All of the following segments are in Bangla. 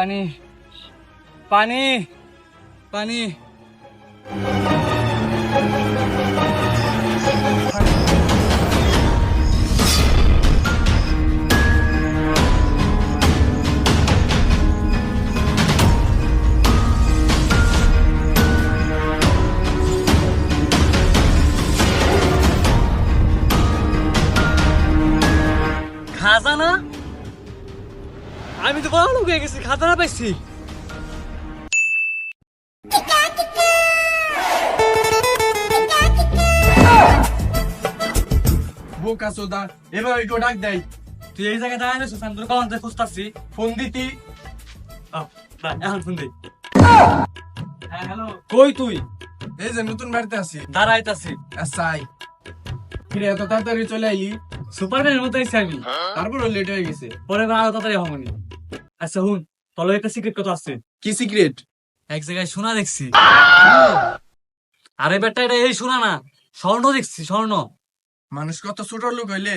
পানি পানি পানি খাজানা। আমি তো বড় লোক হয়ে গেছি, খাজানা পাইছি। বোকা চোদা, এভাবে কেউ ডাক দেয়? তুই এই জায়গায় দাঁড়ায় রয়েছিস, আমি তোর কলন্তে খুঁজতাছি। ফোন দিতি। এখন ফোন দে। হ্যাঁ হ্যালো, কই তুই? এই যে নতুন বাড়িতে আছি। দাঁড়াইতাছি। আচ্ছা আয়। কিরে এত তাড়াতাড়ি চলে আইলি? সুপারম্যানের মতো আইছি আমি। তারপরও লেট হয়ে গেছে। পরে আরো তাড়াতাড়ি হবনি। আচ্ছা হুন, তলে একটা সিক্রেট কথা আছে। কি সিক্রেট? এক জায়গায় সোনা দেখছি। আরে বেটা, এটা এই সোনা না, স্বর্ণ দেখছি, স্বর্ণ। মানুষ কত ছোট লোক হইলে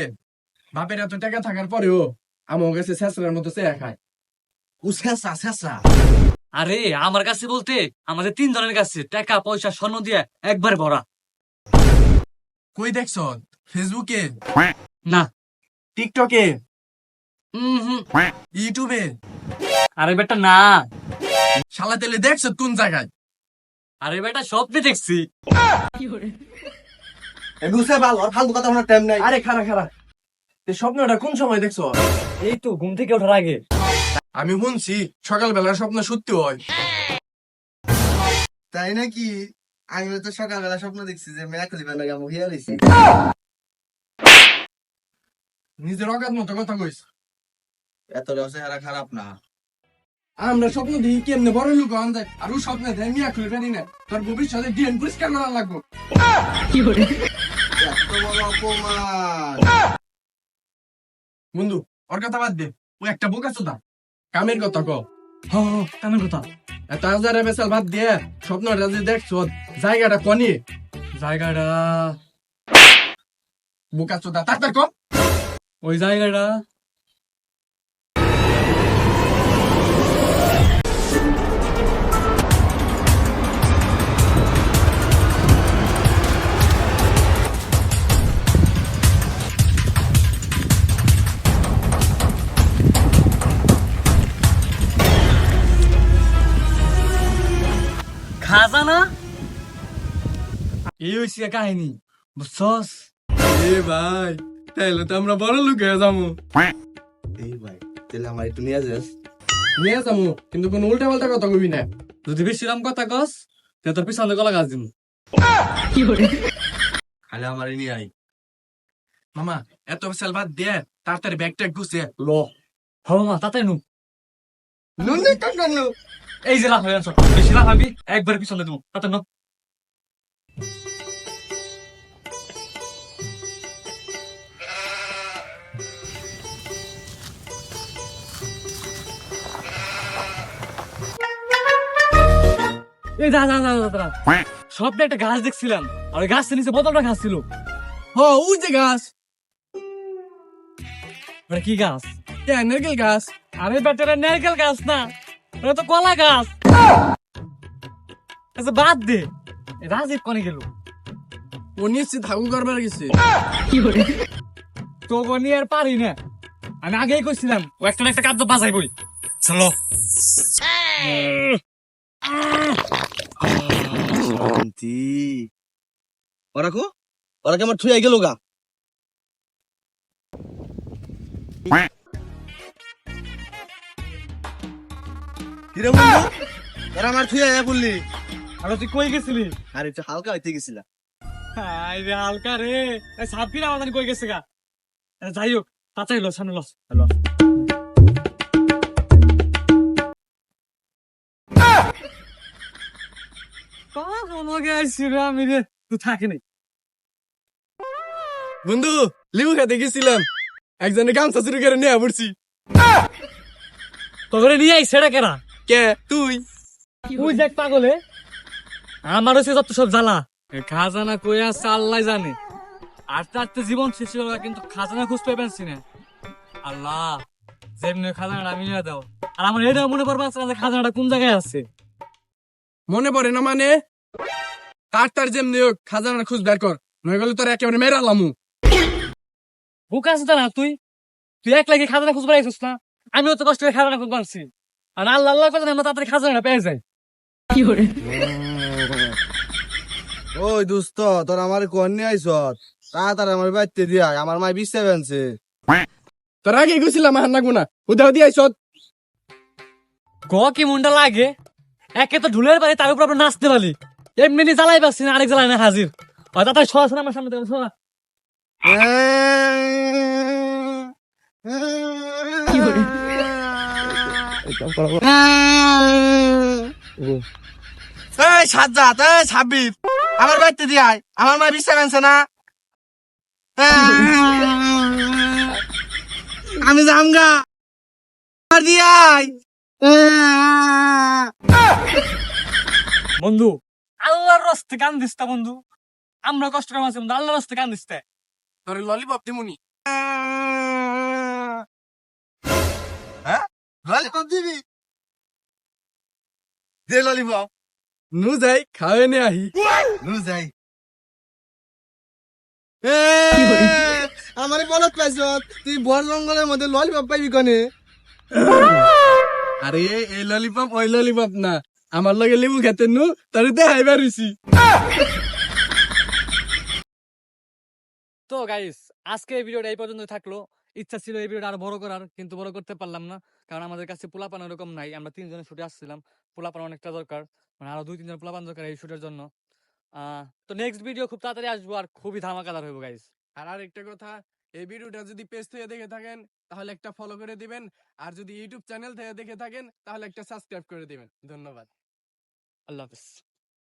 বাপের এত টাকা থাকার পরেও আমার কাছে শেষরার মতো চেয়ে খায়। ও শেষা শেষা। আরে আমার কাছে বলতে আমাদের তিনজনের কাছে টাকা পয়সা স্বর্ণ দিয়ে একবার ভরা। কই দেখছ? ফেসবুকে? না। টিকটকে? হুম। ইউটিউবে? আরে বেটা না। শালা তেলে দেখছ কোন জায়গায়? আরে বেটা স্বপ্নে দেখছি। আরে খারা খারা, এই স্বপ্নটা কোন সময় দেখছ? এই তো ঘুম থেকে ওঠার আগে। আমি শুনছি সকালবেলার স্বপ্ন সত্যি হয়। তাই নাকি? আমি তো সকালবেলা স্বপ্ন দেখছি যে মেয়া খুলি বেলা গামু হিয়া রইছি। নিজের অগাধ মতো কথা কইস। এত চেহারা খারাপ না। আমরা স্বপ্ন দেখি কেমনে বড় লোক হন যায়, আর ও স্বপ্নে দেয় মিয়া খুলে পারি না। তোর ভবিষ্যতে ডিএন পরিষ্কার করা লাগবো। এত বড় অপমান। বন্ধু, ওর কথা বাদ দে। ও একটা বোকা চোদা। কামের কথা ক। হ্যাঁ কামের কথা। এত হাজারে বেসাল বাদ দিয়ে স্বপ্নটা যে দেখছ জায়গাটা কনি। জায়গাটা, বোকা চোদা, তাড়াতাড়ি ক। ওই জায়গাটা খাজানা। এই হইছে কাহিনী, বুঝছস? এ ভাই, তাইলে তো আমরা বড় লোক হয়ে যাবো। এই ভাই, তাহলে আমার একটু নিয়ে যাস। নিয়ে যাবো, কিন্তু কোন উল্টা পাল্টা কথা কবি না। যদি বেশি রাম কথা কস তে তোর পিছনে গলা গাছ দিন। খালি আমার নিয়ে আই। মামা, এত বেসাল বাদ দিয়ে তাড়াতাড়ি ব্যাগটা গুছে ল। হমা তাতাই নু। নুনে কাকানু। এই যে লাভ হয়ে আনছ, বেশি লাভ হবি একবার পিছনে দেবো, তাতে ন। এই যা যা যা যা। স্বপ্নে একটা গাছ দেখছিলাম, আর ওই গাছের নিচে বোতলটা গাছ ছিল। হ, ওই যে গাছ। ওটা কি গাছ? নারকেল গাছ। আরে বেটারা নারকেল গাছ না, ওটা তো কলা গাছ। আচ্ছা বাদ দে, রাজীব কনে গেল? ও নিশ্চিত হাগু করবার গেছে। তো নিয়ে আর পারি না, আমি আগেই কইছিলাম ও একটা না একটা কাজ বাজাই বই। চলো। শান্তি। ওরা কো? ওরা কি আমার থুই গেল গা? কিরে বন্ধু? ওরা আমার থুই আয়া বললি? আরে তুই কই গেছিলি? আরে একটু হালকা হইতে গেছিলা। হাই রে হালকা রে, এই সাবির আমাদের কই গেছে গা? যাই হোক, তাড়াতাড়ি লস, সামনে লস। হ্যালো। আমাকে আইসি রে আমি রে, তুই থাকে নাই। বন্ধু, লিবু খেতে গেছিলাম, একজনে গামছা চুরি করে নিয়ে পড়ছি। তোকে নিয়ে আইসি এটা কেনা? কে তুই? তুই দেখ পাগলে, আমার হচ্ছে যত সব জ্বালা। খাজানা কই আছে আল্লাহ জানে। আস্তে আস্তে জীবন শেষ হয়ে গেল, কিন্তু খাজানা খুঁজতে পারছি না। আল্লাহ, যেমনি খাজানা আমি দাও। আর আমার এটাও মনে পড়বে না যে খাজানাটা কোন জায়গায় আছে। মনে পড়ে না মানে কার তার যেমনি হোক খাজানার খুঁজ বের কর, নয় গেলে তোর একেবারে মেরা লামু। বুক আছে না তুই, তুই এক লাগে খাজানা খুঁজে পাইছিস না, আমিও তো কষ্ট করে খাজানা খুঁজে পারছি। আর আল্লাহ আল্লাহ করে আমরা তাড়াতাড়ি খাজানাটা পেয়ে যাই। ওই দোস্ত তোর আমার কোন নিয়ে আইস তাড়াতাড়ি আমার বাড়িতে দিয়া আমার মাই বিশ্বে বেনছে। তোর আগে গেছিলাম আর নাগবো না, উদাও দিয়ে আইস। গ কি মুন্ডা লাগে, একে তো ঢুলের পারি তার উপর আমরা নাচতে পারি, এমনি নি জ্বালাই পাচ্ছি না, আরেক জ্বালাই না হাজির হয়। তাড়াতাড়ি সরাসরি আমার সামনে থেকে সরা। এই সাজ্জাদ, এই সাব্বির, আমার বাড়িতে দিয়ে আয়, আমার মা বিশ্বে বেনছে না। আমি জামগা দিয়ে আয়। বন্ধু আল্লাহর রাস্তে কান দিস্তা বন্ধু, আমরা কষ্ট করে আছি বন্ধু, আল্লাহর রাস্তে কান দিস্তে। তোর ললিপপ দিমুনি। হ্যাঁ ললিপপ দিবি? দে ললিপপ। নু যাই খাওয়ে নে আহি। নু যাই। আমার বলত পাইছ তুই বর জঙ্গলের মধ্যে ললিপপ পাইবি কনে? আরে এই ললিপপ ওই ললিপপ না, আমার লগে লেবু খেতে নু তোর দেখাই বারিছি। তো গাইস আজকে এই ভিডিওটা এই পর্যন্ত থাকলো। ইচ্ছা ছিল এই ভিডিওটা আরো বড় করার, কিন্তু বড় করতে পারলাম না, কারণ আমাদের কাছে পোলাপান এরকম নাই। আমরা তিনজনের শুটে আসছিলাম, পোলাপান অনেকটা দরকার, মানে আরো 2-3 জন পোলাপান দরকার এই শুটের জন্য। তো নেক্সট ভিডিও খুব তাড়াতাড়ি আসবো, আর খুবই ধামাকাদার হইব গাইস। আর আরেকটা কথা, এই ভিডিওটা যদি পেজ থেকে দেখে থাকেন তাহলে একটা ফলো করে দিবেন, আর যদি ইউটিউব চ্যানেল থেকে দেখে থাকেন তাহলে একটা সাবস্ক্রাইব করে দিবেন। ধন্যবাদ। আল্লাহ হাফিজ।